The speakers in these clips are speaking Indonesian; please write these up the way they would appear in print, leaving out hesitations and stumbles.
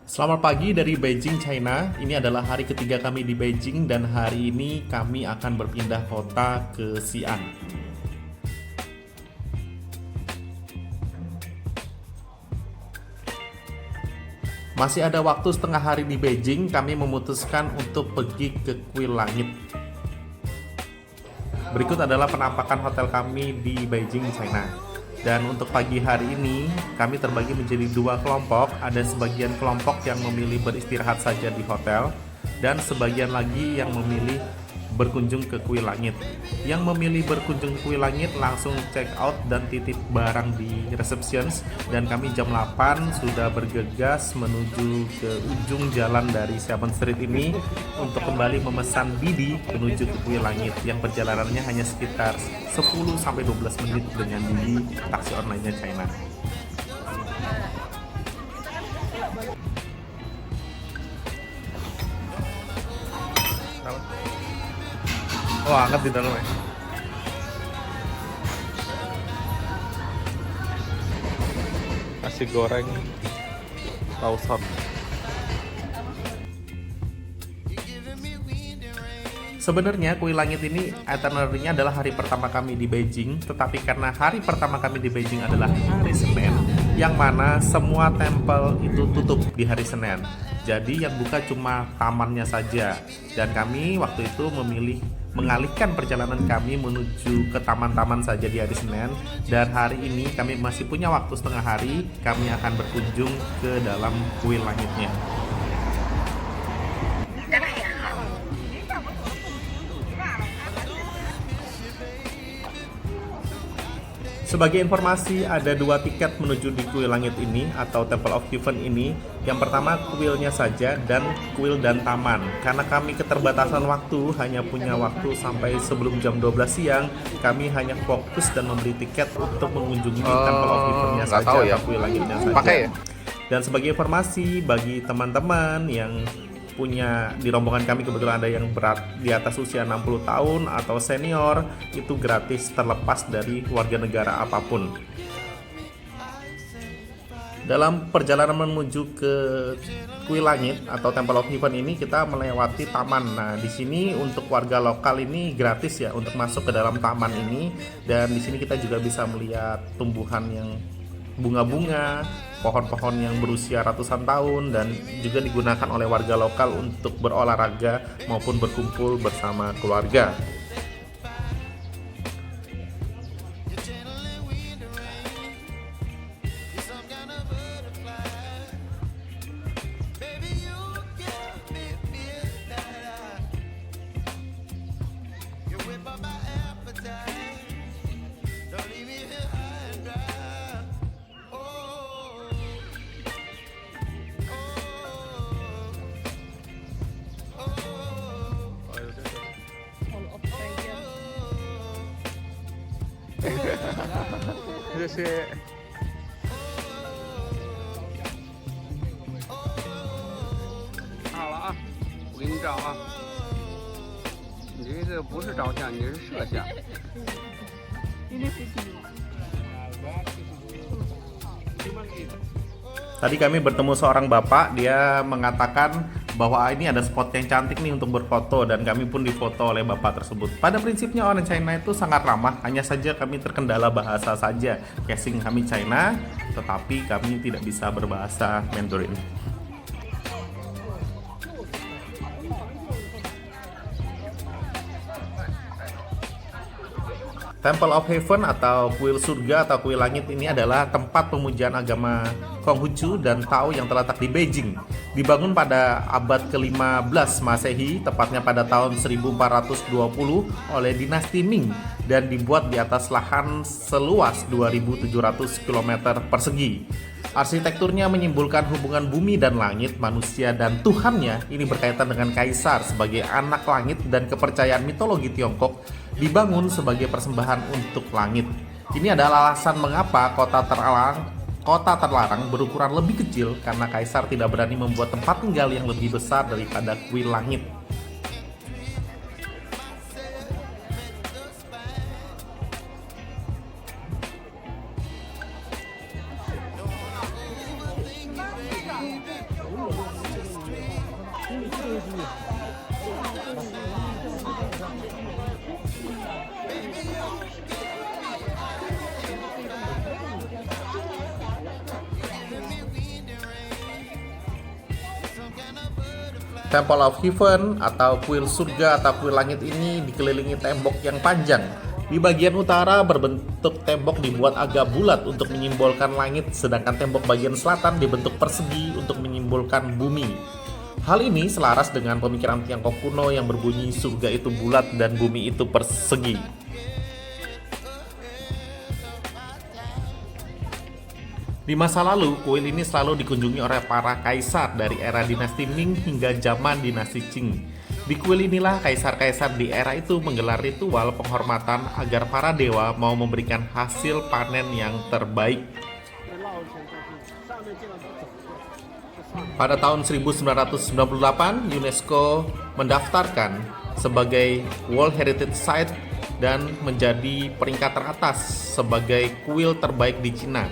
Selamat pagi dari Beijing, China. Ini adalah hari ketiga kami di Beijing dan hari ini kami akan berpindah kota ke Xi'an. Masih ada waktu setengah hari di Beijing, kami memutuskan untuk pergi ke Kuil Langit. Berikut adalah penampakan hotel kami di Beijing, China. Dan untuk pagi hari ini, kami terbagi menjadi dua kelompok. Ada sebagian kelompok yang memilih beristirahat saja di hotel, dan sebagian lagi yang memilih berkunjung ke Kuil Langit. Yang memilih berkunjung ke Kuil Langit langsung check out dan titip barang di receptions, dan kami jam 8 sudah bergegas menuju ke ujung jalan dari 7 Street ini untuk kembali memesan Didi menuju ke Kuil Langit yang perjalanannya hanya sekitar 10-12 menit dengan Didi taksi online-nya China. Oh, angkat di dalam ya. Nasi goreng Lawson. Sebenarnya Kuil Langit ini itinerary-nya adalah hari pertama kami di Beijing, tetapi karena hari pertama kami di Beijing adalah hari Senin, yang mana semua tempel itu tutup di hari Senin. Jadi yang buka cuma tamannya saja, dan kami waktu itu memilih mengalihkan perjalanan kami menuju ke taman-taman saja di hari Senin. Dan hari ini kami masih punya waktu setengah hari, kami akan berkunjung ke dalam Kuil Langitnya. Sebagai informasi, ada dua tiket menuju di Kuil Langit ini atau Temple of Heaven ini. Yang pertama kuilnya saja dan kuil dan taman. Karena kami keterbatasan waktu, hanya punya waktu sampai sebelum jam 12 siang, kami hanya fokus dan membeli tiket untuk mengunjungi Temple of Heaven-nya saja atau Kuil Langitnya saja. Dan sebagai informasi bagi teman-teman yang punya di rombongan kami, kebetulan ada yang berat di atas usia 60 tahun atau senior, itu gratis terlepas dari warga negara apapun. Dalam perjalanan menuju ke Kuil Langit atau Temple of Heaven ini kita melewati taman. Nah, di sini untuk warga lokal ini gratis ya untuk masuk ke dalam taman ini, dan di sini kita juga bisa melihat tumbuhan yang bunga-bunga, pohon-pohon yang berusia ratusan tahun, dan juga digunakan oleh warga lokal untuk berolahraga maupun berkumpul bersama keluarga.我给你照啊，你这个不是照相，你这是摄像。 Tadi kami bertemu seorang bapak, dia mengatakan bahwa ini ada spot yang cantik nih untuk berfoto, dan kami pun difoto oleh bapak tersebut. Pada prinsipnya orang China itu sangat ramah, hanya saja kami terkendala bahasa saja. Casing kami China, tetapi kami tidak bisa berbahasa Mandarin. Temple of Heaven atau Kuil Surga atau Kuil Langit ini adalah tempat pemujaan agama Konghucu dan Tao yang terletak di Beijing. Dibangun pada abad ke-15 Masehi, tepatnya pada tahun 1420 oleh dinasti Ming, dan dibuat di atas lahan seluas 2.700 km persegi. Arsitekturnya menyimbolkan hubungan bumi dan langit, manusia dan Tuhannya. Ini berkaitan dengan kaisar sebagai anak langit, dan kepercayaan mitologi Tiongkok dibangun sebagai persembahan untuk langit. Ini adalah alasan mengapa kota terlarang berukuran lebih kecil, karena kaisar tidak berani membuat tempat tinggal yang lebih besar daripada Kuil Langit. Temple of Heaven atau kuil surga atau kuil langit ini dikelilingi tembok yang panjang. Di bagian utara berbentuk tembok dibuat agak bulat untuk menyimbolkan langit, sedangkan tembok bagian selatan dibentuk persegi untuk menyimbolkan bumi. Hal ini selaras dengan pemikiran Tiongkok kuno yang berbunyi surga itu bulat dan bumi itu persegi. Di masa lalu, kuil ini selalu dikunjungi oleh para kaisar dari era dinasti Ming hingga zaman dinasti Qing. Di kuil inilah kaisar-kaisar di era itu menggelar ritual penghormatan agar para dewa mau memberikan hasil panen yang terbaik. Pada tahun 1998, UNESCO mendaftarkan sebagai World Heritage Site dan menjadi peringkat teratas sebagai kuil terbaik di Cina.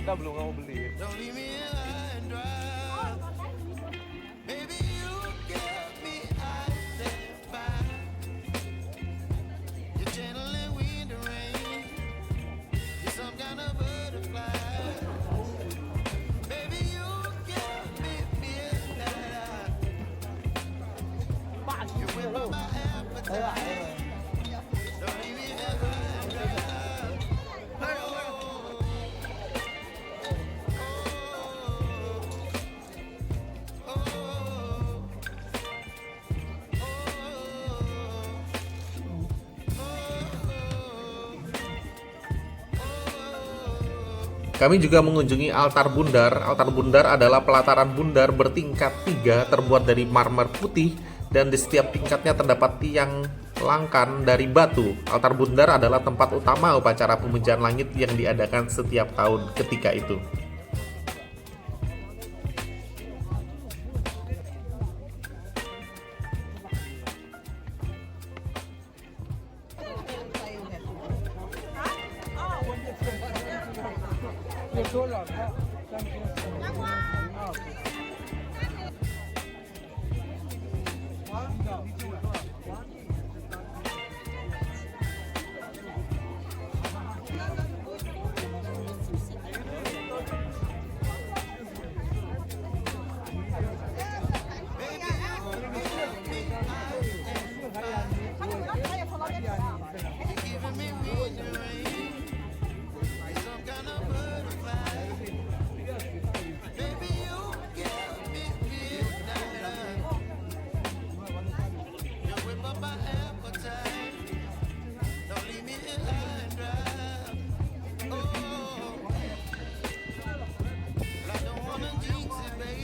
Kita belum mau beli. Kami juga mengunjungi altar bundar. Altar bundar adalah pelataran bundar bertingkat 3 terbuat dari marmer putih dan di setiap tingkatnya terdapat tiang langkan dari batu. Altar bundar adalah tempat utama upacara pemujaan langit yang diadakan setiap tahun ketika itu.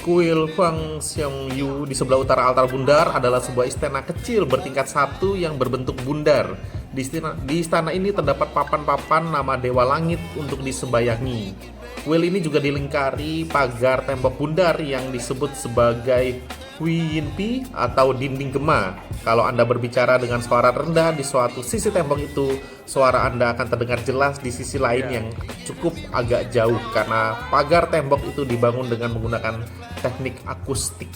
Kuil Huang Xiongyu di sebelah utara altar bundar adalah sebuah istana kecil bertingkat 1 yang berbentuk bundar. Di istana ini terdapat papan-papan nama dewa langit untuk disembayangi. Kuil ini juga dilingkari pagar tembok bundar yang disebut sebagai Hui Yinpi atau dinding gema. Kalau Anda berbicara dengan suara rendah di suatu sisi tembok itu, suara Anda akan terdengar jelas di sisi lain yang cukup agak jauh karena pagar tembok itu dibangun dengan menggunakan teknik akustik.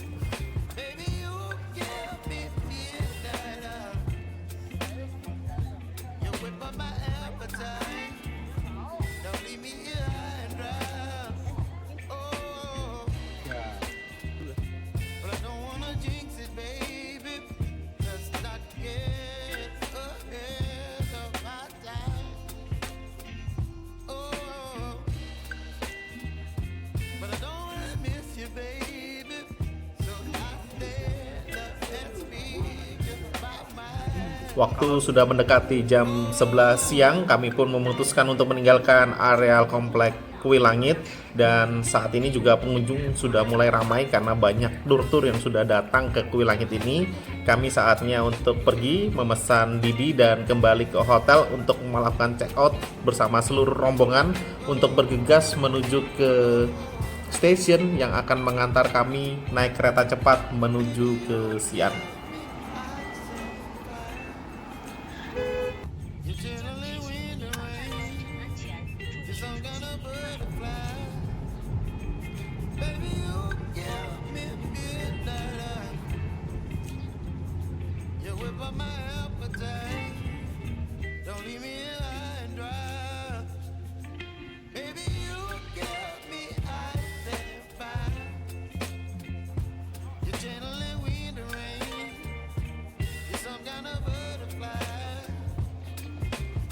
Waktu sudah mendekati jam 11 siang, kami pun memutuskan untuk meninggalkan areal komplek Kuil Langit. Dan saat ini juga pengunjung sudah mulai ramai karena banyak tur-tur yang sudah datang ke Kuil Langit ini. Kami saatnya untuk pergi memesan Didi dan kembali ke hotel untuk melakukan check out bersama seluruh rombongan untuk bergegas menuju ke stasiun yang akan mengantar kami naik kereta cepat menuju ke Xi'an.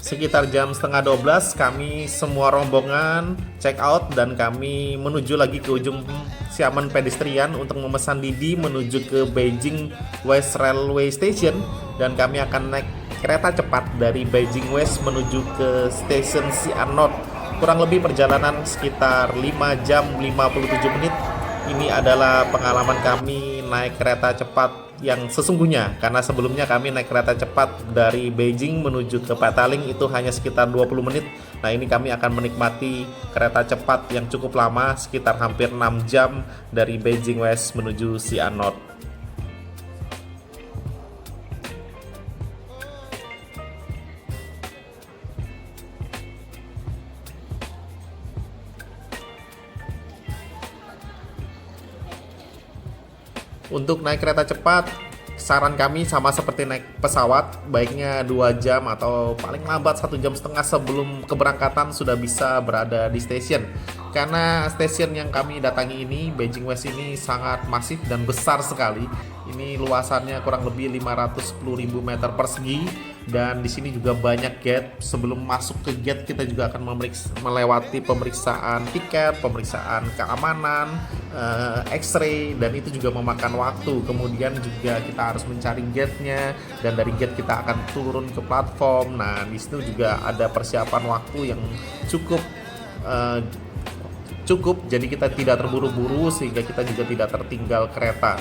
Sekitar jam setengah 12 kami semua rombongan check out dan kami menuju lagi ke ujung Xiamen pedestrian untuk memesan Didi menuju ke Beijing West Railway Station, dan kami akan naik kereta cepat dari Beijing West menuju ke stasiun Xi'an North. Kurang lebih perjalanan sekitar 5 jam 57 menit. Ini adalah pengalaman kami naik kereta cepat yang sesungguhnya, karena sebelumnya kami naik kereta cepat dari Beijing menuju ke Petaling itu hanya sekitar 20 menit. Nah, ini kami akan menikmati kereta cepat yang cukup lama, sekitar hampir 6 jam dari Beijing West menuju Xi'an North. Untuk naik kereta cepat, saran kami sama seperti naik pesawat, baiknya 2 jam atau paling lambat 1,5 jam sebelum keberangkatan sudah bisa berada di stasiun. Karena stasiun yang kami datangi ini, Beijing West ini sangat masif dan besar sekali. Ini luasannya kurang lebih 510.000 meter persegi, dan di sini juga banyak gate. Sebelum masuk ke gate kita juga akan melewati pemeriksaan tiket, pemeriksaan keamanan, X-ray, dan itu juga memakan waktu. Kemudian juga kita harus mencari gate-nya, dan dari gate kita akan turun ke platform. Nah, di situ juga ada persiapan waktu yang cukup, jadi kita tidak terburu-buru sehingga kita juga tidak tertinggal kereta.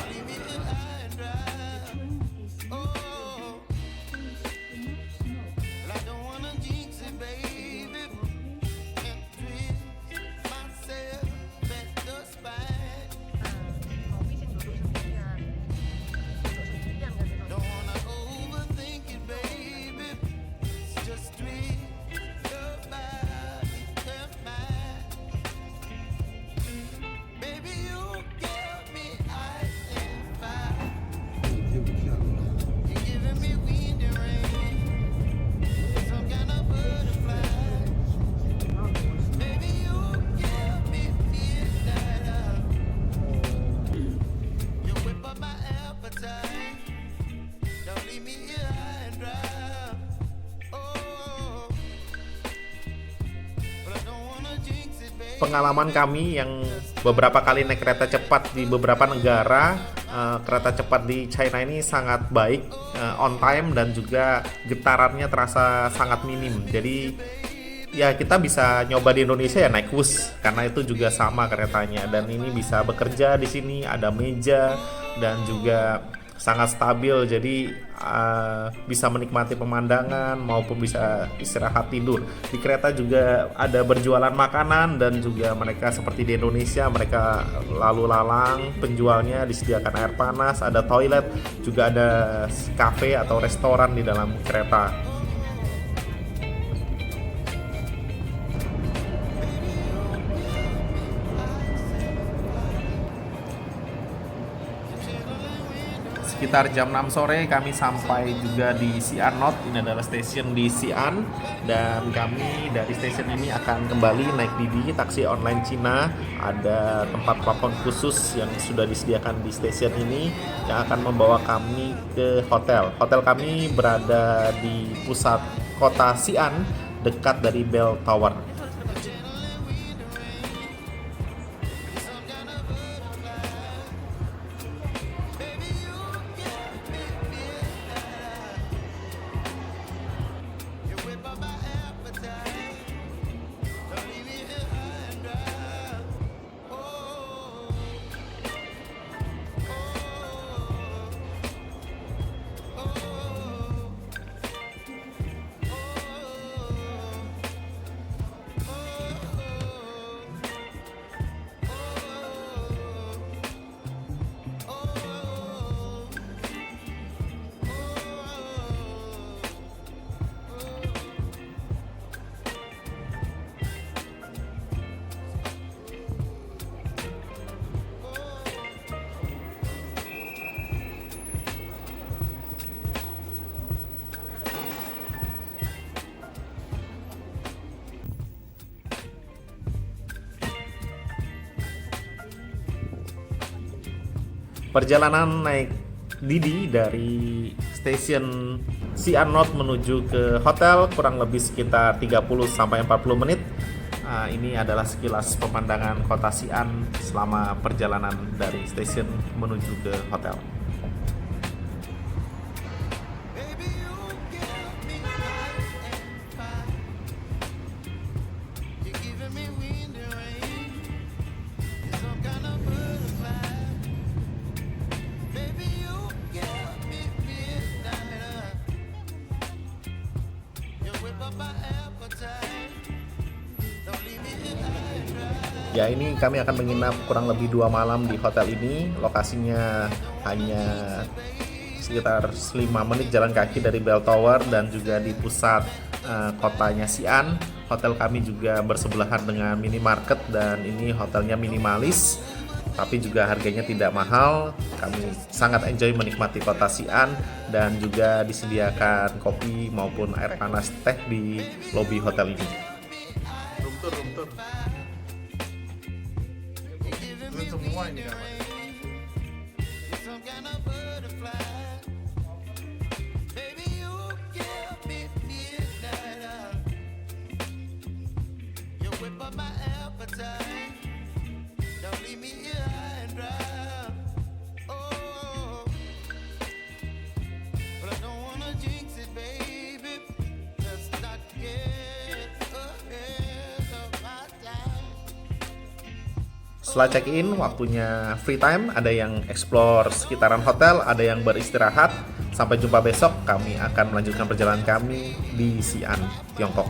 Pengalaman kami yang beberapa kali naik kereta cepat di beberapa negara, kereta cepat di China ini sangat baik, on time, dan juga getarannya terasa sangat minim. Jadi ya kita bisa nyoba di Indonesia ya naik bus, karena itu juga sama keretanya, dan ini bisa bekerja di sini, ada meja dan juga sangat stabil, jadi bisa menikmati pemandangan maupun bisa istirahat tidur. Di kereta juga ada berjualan makanan, dan juga mereka seperti di Indonesia, mereka lalu lalang penjualnya, disediakan air panas, ada toilet, juga ada kafe atau restoran di dalam kereta. Sekitar jam 6 sore kami sampai juga di Xi'an North. Ini adalah stasiun di Xi'an, dan kami dari stasiun ini akan kembali naik Didi, taksi online Cina. Ada tempat telepon khusus yang sudah disediakan di stasiun ini yang akan membawa kami ke hotel. Hotel kami berada di pusat kota Xi'an, dekat dari Bell Tower. Perjalanan naik Didi dari stasiun Xi'an North menuju ke hotel kurang lebih sekitar 30 sampai 40 menit. Ini adalah sekilas pemandangan kota Xi'an selama perjalanan dari stasiun menuju ke hotel. Ya, ini kami akan menginap kurang lebih 2 malam di hotel ini. Lokasinya hanya sekitar 5 menit jalan kaki dari Bell Tower dan juga di pusat kotanya Xi'an. Hotel kami juga bersebelahan dengan minimarket dan ini hotelnya minimalis, tapi juga harganya tidak mahal. Kami sangat enjoy menikmati kota Xi'an dan juga disediakan kopi maupun air panas teh di lobi hotel ini. Room tour. Semua ini kan. Setelah check-in, waktunya free time, ada yang explore sekitaran hotel, ada yang beristirahat. Sampai jumpa besok, kami akan melanjutkan perjalanan kami di Xi'an, Tiongkok.